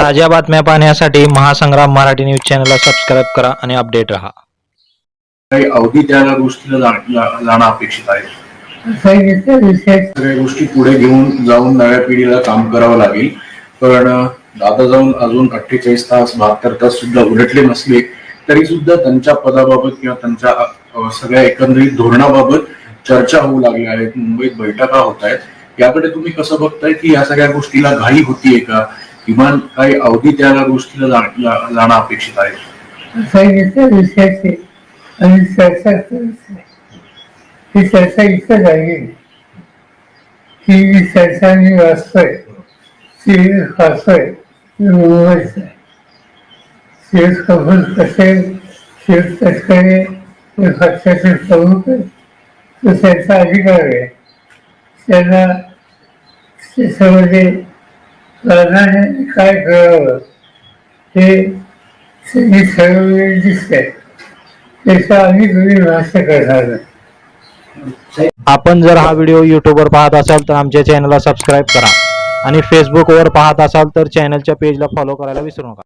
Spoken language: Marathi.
ताज्या बातम्या पाहण्यासाठी महासंग्राम मराठी न्यूज चॅनलला सबस्क्राईब करा आणि अपडेट रहा. काही अवधी त्या गोष्टीला जाणं अपेक्षित आहे. सगळ्या गोष्टी पुढे घेऊन जाऊन नव्या पिढीला काम करावं लागेल. पण आता जाऊन अजून 48 तास 72 तास सुद्धा उलटले नसले तरी सुद्धा त्यांच्या पदाबाबत किंवा त्यांच्या सगळ्या एकंदरीत धोरणाबाबत चर्चा होऊ लागल्या आहेत. मुंबईत बैठका होत आहेत. याकडे तुम्ही कसं बघताय की या सगळ्या गोष्टीला घाई होतीये का, किमान काही अवधी त्या गोष्टीला जाणं अपेक्षित आहे. आणि चर्चा ही चर्चा इथं झाली ही चर्चा मी वाचतोय ती वाचतोय मुंबईच शिव कपूर पटेल शिव तटकरे हे पक्षाचे प्रमुख आहेत. तो त्यांचा अधिकार आहे. त्यांना त्याच्यामध्ये प्राधान्याने काय करावं हे त्यांनी ठरवलेले दिसतंय. त्याचा आम्ही तुम्ही भाष्य करणार नाही. आपण जर हा व्हिडिओ यूट्यूबवर पाहत असाल तर आमच्या चॅनलला सबस्क्राईब करा आणि फेसबुकवर पाहत असाल तर चॅनलच्या पेजला फॉलो करायला विसरू नका.